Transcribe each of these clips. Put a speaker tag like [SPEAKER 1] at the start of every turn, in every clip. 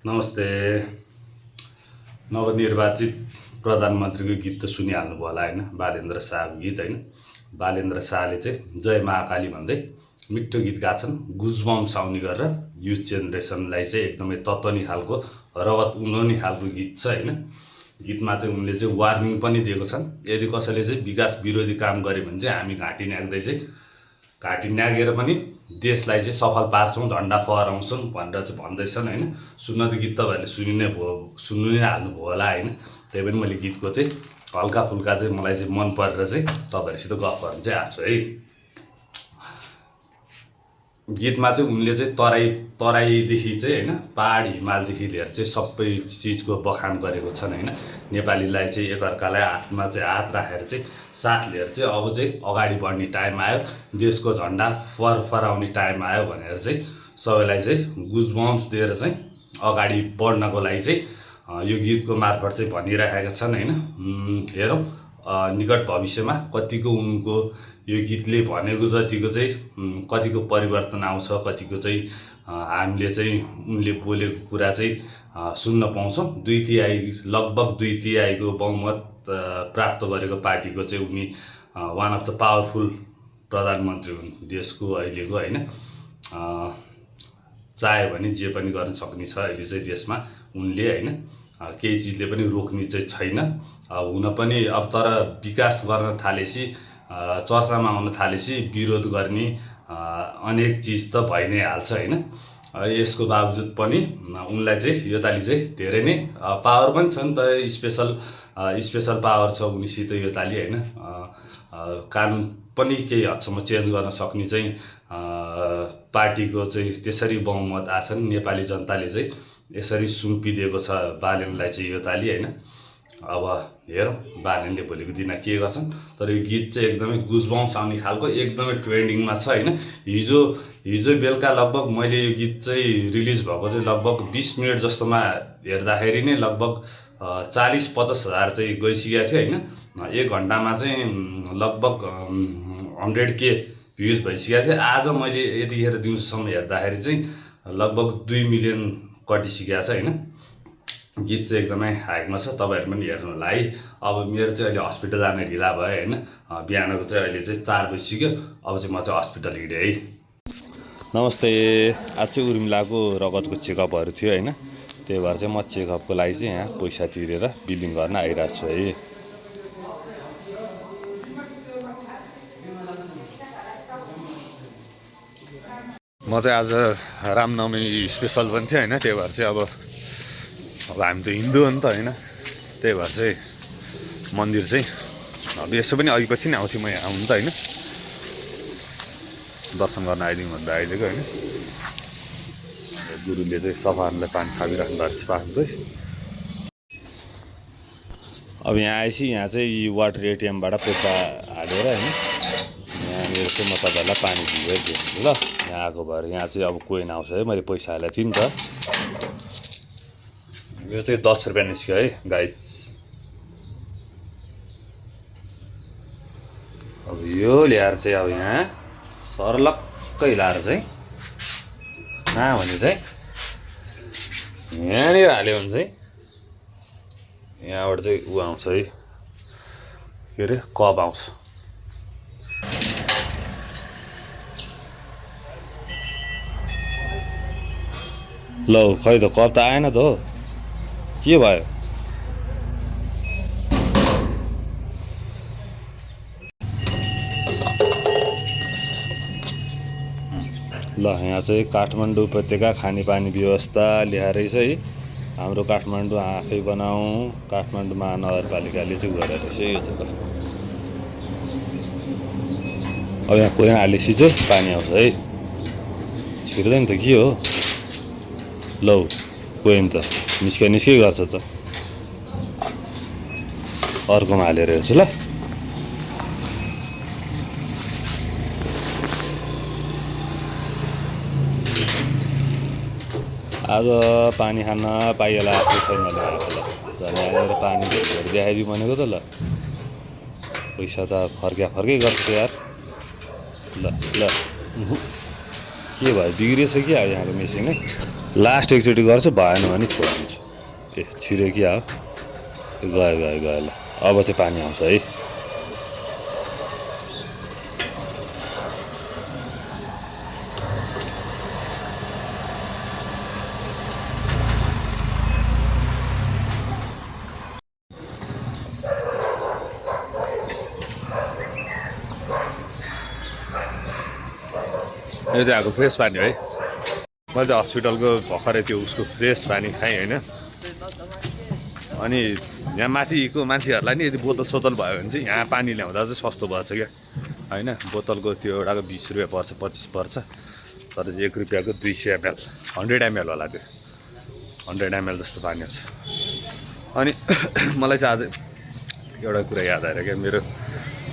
[SPEAKER 1] नमस्ते। नवनिर्वाचित प्रधानमन्त्रीको गीत त सुनिहाल्नुभयो होला होइन, बालेन्द्र शाहको गीत होइन। बालेन्द्र शाहले चाहिँ जय महाकाली भन्दै मिठो गीत गाछन्, गुजबम्स आउने गरेर युथ जेनेरेसनलाई चाहिँ एकदमै तत्त्वनी खालको रगत उम्लाउने खालको गीत छ होइन। गीतमा चाहिँ उनले चाहिँ वार्निङ पनि दिएको छन्, यदि कसैले चाहिँ विकास विरोधी काम गर्यो भने चाहिँ हामी घाँटी न्यागेर पनि देशलाई चाहिँ सफल पार्छौँ, झन्डा फहराउँछौँ भनेर चाहिँ भन्दैछन् होइन। सुन्न त गीत तपाईँहरूले सुन्नु नै हाल्नुभयो होला होइन। त्यही पनि मैले गीतको चाहिँ हल्का फुल्का चाहिँ मलाई चाहिँ मन परेर चाहिँ तपाईँहरूसित गफ गर्न चाहिँ आएको छु है। गीतमा चाहिँ उनले चाहिँ तराईदेखि चाहिँ होइन, पहाड हिमालदेखि लिएर चाहिँ सबै चिजको बखान गरेको छन् होइन। नेपालीलाई चाहिँ एकअर्कालाई हातमा चाहिँ हात राखेर चाहिँ साथ लिएर चाहिँ अब चाहिँ अगाडि बढ्ने टाइम आयो, देशको झन्डा फहराउने टाइम आयो भनेर चाहिँ सबैलाई चाहिँ गुजबम्स दिएर चाहिँ अगाडि बढ्नको लागि चाहिँ यो गीतको मार्फत चाहिँ भनिरहेका छन् होइन। हेरौँ निकट भविष्यमा कतिको उनको यो गीतले भनेको जतिको चाहिँ कतिको परिवर्तन आउँछ, कतिको चाहिँ हामीले चाहिँ उनले बोलेको कुरा चाहिँ सुन्न पाउँछौँ। लगभग 2/3 बहुमत प्राप्त गरेको पार्टीको चाहिँ उनी वान अफ द पावरफुल प्रधानमन्त्री हुन् देशको अहिलेको होइन। चाह्यो भने जे पनि गर्न सक्ने छ अहिले चाहिँ देशमा उनले होइन। केही चिजले पनि रोक्ने चाहिँ छैन हुन पनि। अब तर विकास गर्न थालेपछि, चर्चामा आउन थालेपछि विरोध गर्ने अनेक चिज त भइ नै हाल्छ होइन। यसको बावजुद पनि उनलाई चाहिँ योपालि चाहिँ धेरै नै पावर पनि छ नि त, स्पेसल पावर छ उनीसित योपालि होइन। कानुन पनि केही हदसम्म चेन्ज गर्न सक्ने चाहिँ पार्टीको चाहिँ त्यसरी बहुमत आछन्। नेपाली जनताले चाहिँ यसरी सुम्पिदिएको छ बालेनलाई चाहिँ योपालि होइन। अब हेरौँ बालेनले भोलिको दिनमा के गर्छन्। तर यो गीत चाहिँ एकदमै गुजबम्स आउने खालको एकदमै ट्रेन्डिङमा छ होइन। हिजो बेलुका लगभग मैले यो गीत चाहिँ रिलिज भएको चाहिँ लगभग 20 मिनट जस्तोमा हेर्दाखेरि नै लगभग 40-50 हजार चाहिँ गइसकेको थियो होइन। 1 घन्टामा चाहिँ लगभग 100K भ्युज भइसकेको थियो। आज मैले यतिखेर दिउँसोसम्म हेर्दाखेरि चाहिँ लगभग 2 मिलियन कटिसकेको छ होइन। गीत चाहिँ एकदमै हाइकमा छ, तपाईँहरू पनि हेर्नु होला है। अब मेरो चाहिँ अहिले हस्पिटल जाने ढिला भयो होइन। बिहानको चाहिँ अहिले चाहिँ 4 बजिसक्यो। अब चाहिँ म चाहिँ हस्पिटल हिँडेँ है। नमस्ते। आज चाहिँ उर्मिलाको रगतको चेकअपहरू थियो होइन। त्यही भएर चाहिँ म चेकअपको लागि चाहिँ यहाँ पैसा तिरेर बिलिङ गर्न आइरहेको छु है। म चाहिँ आज रामनवमी स्पेसल पनि थियो होइन। त्यही भएर चाहिँ अब हामी त हिन्दू हो नि त होइन। त्यही भएर चाहिँ मन्दिर चाहिँ अब यसो पनि अघि पछि नै आउँथेँ म यहाँ आउनु त होइन, दर्शन गर्न आइदिउँ भन्दा अहिलेको होइन। गुरुले चाहिँ सफाहरूलाई पानी खाबिराख्नु भएको छ पाखा चाहिँ। अब यहाँ आएपछि यहाँ चाहिँ वाटर एटिएमबाट पैसा हालेर होइन यहाँनिर चाहिँ म तपाईँहरूलाई पानी दिन्छु ल। यहाँ आएको भएर यहाँ चाहिँ अब कोइन आउँछ है, मैले पैसा हालेको थिएँ नि त। यो चाहिँ 10 रुपियाँ निस्क्यो है गाइज। अब यो ल्याएर चाहिँ अब यहाँ सर्लक्कै लाएर चाहिँ कहाँ भने चाहिँ यहाँनिर हाल्यो भने चाहिँ यहाँबाट चाहिँ ऊ आउँछ है, के अरे कप आउँछ। ल खै त कप त आएन त हो, के भयो? ल यहाँ चाहिँ काठमाडौँ उपत्यका खानेपानी व्यवस्था ल्याएरै छ है। हाम्रो काठमाडौँ आफै बनाऊ, काठमाडौँ महानगरपालिकाले चाहिँ गरेर रहेछ यो चाहिँ ल। अब यहाँ कोइन हालेपछि चाहिँ पानी आउँछ है, छिर्दैन त के हो। लौ कोइन त निस्कै गर्छ त, अर्कोमा हालेर हेर्छु ल। आज पानी खान पाइएला आएको छैन ल आएको ल। झन् यहाँनिर पानी भेट देखाइदिउँ भनेको त ल, पैसा त फर्कै गर्छ त यार। ल ल के भयो, बिग्रिएछ कि अब यहाँको मेसिन है। लास्ट एकचोटि गर्छु, भएन भने छोडिदिन्छु। ए छिर्यो कि अब गयो गयो गयो ल। अब चाहिँ पानी आउँछ है। यो चाहिँ आएको फ्रेस पानी है। मैले चाहिँ हस्पिटलको भर्खरै त्यो उसको फ्रेस पानी खाएँ होइन। अनि यहाँ माथिको मान्छेहरूलाई नि यदि बोतल सोतल भयो भने चाहिँ यहाँ पानी ल्याउँदा चाहिँ सस्तो भएछ क्या होइन। बोतलको त्यो एउटाको 20 रुपियाँ पर्छ, 25 पर्छ, तर 1 रुपियाँको 200 ml 100 ml होला त्यो 100 ml जस्तो पानी आउँछ। अनि मलाई चाहिँ आज एउटा कुरा याद आएर क्या, मेरो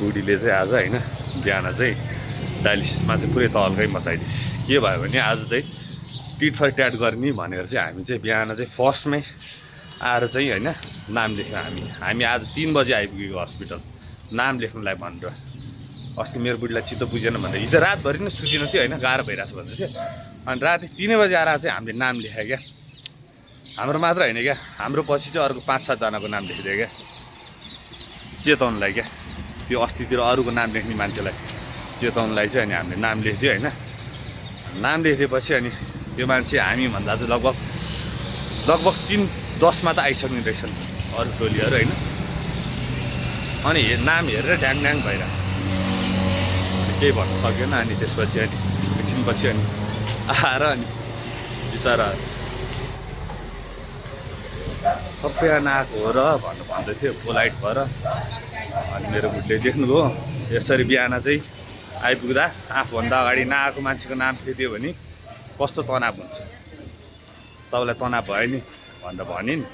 [SPEAKER 1] बुढीले चाहिँ आज होइन बिहान चाहिँ डायलिसिसमा चाहिँ पुरै तल्कै मचाइदियो। के भयो भने आज चाहिँ टिट फर ट्याट गर्ने भनेर चाहिँ हामी चाहिँ बिहान चाहिँ फर्स्टमै आएर चाहिँ होइन नाम लेख्यौँ। हामी आज 3 बजी आइपुगेको हस्पिटल नाम लेख्नुलाई भनेर। अस्ति मेरो बुढीलाई चित्त बुझेन भनेर हिजो रातभरि नै सुतिनु थियो होइन, गाह्रो भइरहेको छ भन्दै थियो। अनि राति 3 बजी आएर चाहिँ हामीले नाम लेखायो क्या। हाम्रो मात्र होइन क्या, हाम्रो पछि चाहिँ अर्को 5-7 जनाको नाम लेखिदियो क्या, चेताउनलाई क्या। त्यो अस्तितिर अरूको नाम लेख्ने मान्छेलाई चेताउनलाई चाहिँ अनि हामीले नाम लेखिदियो होइन। नाम लेखिदिएपछि अनि त्यो मान्छे हामीभन्दा चाहिँ लगभग 3:10मा त आइसक्ने रहेछन् अरू टोलीहरू होइन। अनि नाम हेरेर ढ्याङ भइरहेको, केही भन्न सकेन। अनि त्यसपछि अनि एकछिनपछि अनि आएर अनि बिचरा सबै नआएको हो र भन्दै थियो पोलाइट भएर। अनि मेरो बुढीले देख्नुभयो यसरी बिहान चाहिँ आइपुग्दा आफूभन्दा अगाडि नआएको मान्छेको नाम फेरिदियो भने कस्तो तनाव हुन्छ, तपाईँलाई तनाव भयो नि भनेर भनिन्।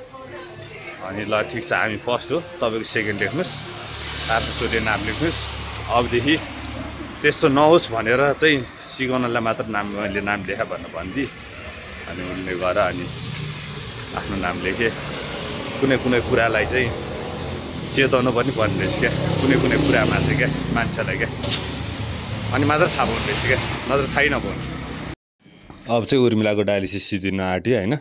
[SPEAKER 1] अनि ल ठिक छ, हामी फर्स्ट हो, तपाईँको सेकेन्ड लेख्नुहोस्, आफ्नोचोटि नाम लेख्नुहोस्, अबदेखि त्यस्तो नहोस् भनेर चाहिँ सिकाउनलाई मात्र मैले नाम लेखा भनेर भनिदिएँ। अनि उनले गएर अनि आफ्नो नाम लेखेँ। कुनै कुरालाई चाहिँ चेताउनु पनि पर्ने रहेछ क्या, कुनै कुरामा चाहिँ क्या मान्छेलाई क्या, अनि मात्र थाहा पाउनु रहेछ क्या, नत्र थाहै नपाउनु। अब चाहिँ उर्मिलाको डायलिसिस सिद्धिन आँट्यो होइन।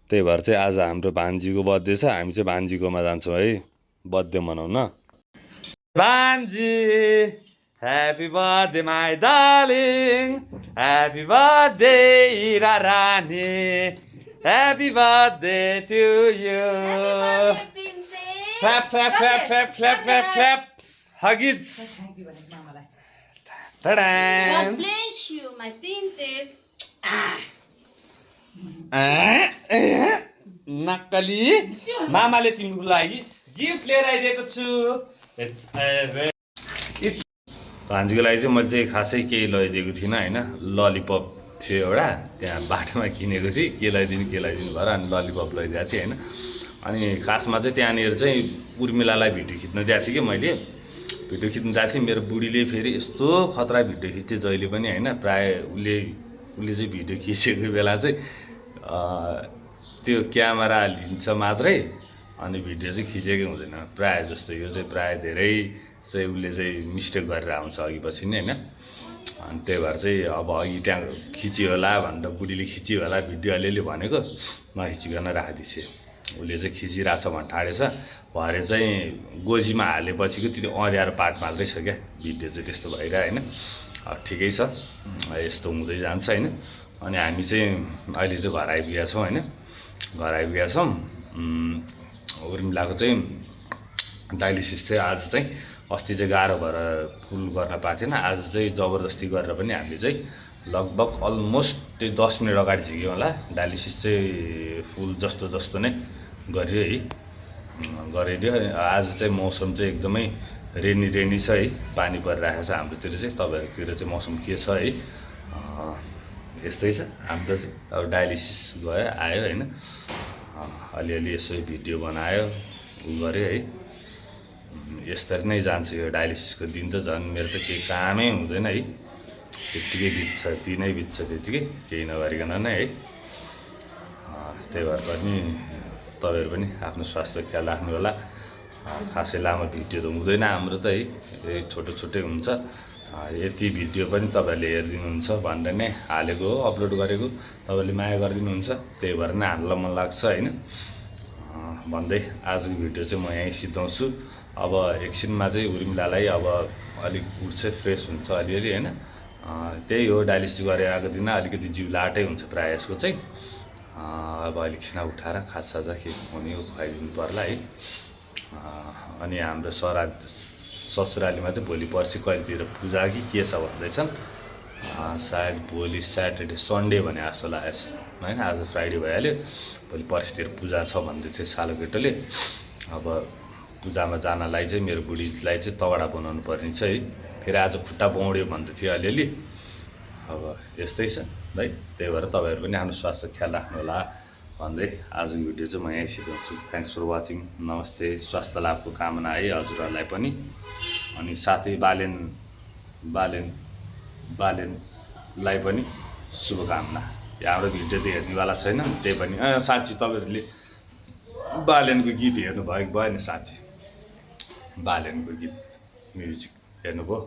[SPEAKER 1] त्यही भएर चाहिँ आज हाम्रो भान्जीको बर्थडे छ, हामी चाहिँ भान्जीकोमा जान्छौँ है बर्थडे मनाउन। भान्जी happy birthday my darling, happy birthday Hira रानी, happy birthday to you. Clap, clap, clap, clap, clap, clap, clap. Huggies.
[SPEAKER 2] Thank you very much.
[SPEAKER 1] Ta-da.
[SPEAKER 3] God bless you, my princess.
[SPEAKER 1] नक्कली मामाले तिम्रो लागि गिफ्ट लिएर आइदिएको छु। भान्जीको लागि चाहिँ मैले चाहिँ खासै केही लगाइदिएको थिइनँ होइन। ललिपप थियो एउटा त्यहाँ बाटोमा किनेको थिएँ, के लगाइदिनु भएर अनि ललिपप लगाइदिएको थिएँ होइन। अनि खासमा चाहिँ त्यहाँनिर चाहिँ उर्मिलालाई भिडियो खिच्न दिएको थिएँ कि मैले, भिडियो खिच्न गएको थिएँ। मेरो बुढीले फेरि यस्तो खतरा भिडियो खिच्छ जहिले पनि होइन। प्रायः उसले चाहिँ भिडियो खिचेको बेला चाहिँ त्यो क्यामेरा लिन्छ मात्रै, अनि भिडियो चाहिँ खिचेकै हुँदैन प्रायः जस्तो। यो चाहिँ प्रायः धेरै चाहिँ उसले चाहिँ मिस्टेक गरेर आउँछ अघि पछि नै होइन। अनि त्यही भएर चाहिँ अब अघि त्यहाँ खिच्यो होला भनेर बुढीले खिच्यो होला भिडियो अलिअलि भनेको, नखिचिकन राखिदिएछ। उसले चाहिँ खिचिरहेछ भन्न ठाडेछ, भरे चाहिँ गोजीमा हालेपछिको त्यो अँध्यारो पार्ट मात्रै छ क्या, भिडियो चाहिँ त्यस्तो भइरह्यो होइन। ठिकै छ, यस्तो हुँदै जान्छ होइन। अनि हामी चाहिँ अहिले चाहिँ घर आइपुगेका छौँ होइन, घर आइपुगेका छौँ। उर्मिलाको चाहिँ डायलिसिस चाहिँ आज चाहिँ अस्ति चाहिँ गाह्रो भएर फुल गर्न पाएको थिएन, आज चाहिँ जबरजस्ती गरेर पनि हामीले चाहिँ लगभग अलमोस्ट 10 मिनट अगाडि झिक्यौँ होला। डायलिसिस चाहिँ फुल जस्तो नै गरियो है, गरिदियो। आज चाहिँ मौसम चाहिँ एकदमै रेनी छ है, पानी परिरहेको छ हाम्रोतिर चाहिँ। तपाईँहरूतिर चाहिँ मौसम के छ है, यस्तै छ। हाम्रो चाहिँ अब डायलिसिस गयो आयो होइन, अलिअलि यसो भिडियो बनायो उ गऱ्यो है। यसरी नै जान्छ यो डायलिसिसको दिन त। झन् मेरो त केही कामै हुँदैन है, त्यत्तिकै बित्छ, दिनै बित्छ त्यत्तिकै, केही नगरिकन नै है। त्यही भएर पनि तपाईँहरू पनि आफ्नो स्वास्थ्य ख्याल राख्नु होला। खासै लामो भिडियो त हुँदैन हाम्रो त है, यही छोटो हुन्छ। यति भिडियो पनि तपाईँहरूले हेरिदिनुहुन्छ भनेर नै हालेको हो, अपलोड गरेको। तपाईँहरूले माया गरिदिनुहुन्छ, त्यही भएर नै हाल्न मन लाग्छ होइन। भन्दै आजको भिडियो चाहिँ म यहीँ सिद्धाउँछु। अब एकछिनमा चाहिँ उर्मिलालाई अब अलिक उठ्छ, फ्रेस हुन्छ अलिअलि होइन। त्यही हो, डायलिसिस गरेर आएको दिन अलिकति जिउ लाटै हुन्छ प्रायः यसको चाहिँ। अब अलिकछिन उठाएर खाजासाजा के हुने हो खुवाइदिनु पर्ला है। अनि हाम्रो ससुरालीमा चाहिँ भोलि पर्सि कहिलेतिर पूजा कि के छ भन्दैछन्। सायद भोलि स्याटरडे सन्डे भने जस्तो लागेको छ होइन। आज फ्राइडे भइहाल्यो, भोलि पर्सितिर पूजा छ भन्दै थियो सालो केटोले। अब पूजामा जानलाई चाहिँ मेरो बुढीलाई चाहिँ तगडा बनाउनु पर्ने छ है। फेरि आज खुट्टा बौड्यो भन्दै थियो अलिअलि। अब यस्तै छ है, त्यही भएर तपाईँहरू पनि आफ्नो स्वास्थ्य ख्याल राख्नु होला भन्दै आजको भिडियो चाहिँ म यहीँ सिद्धाउँछु। Thanks for watching. नमस्ते। स्वास्थ्य लाभको कामना है हजुरहरूलाई पनि। अनि साथै बालेनलाई पनि शुभकामना। हाम्रो भिडियो त हेर्नेवाला छैन, त्यही पनि साँच्ची तपाईँहरूले बालेनको गीत हेर्नुभयो कि भएन? साँच्ची बालेनको गीत म्युजिक हेर्नुभयो?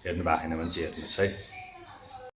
[SPEAKER 1] हेर्नु भएको छैन भने चाहिँ हेर्नुहोस् है।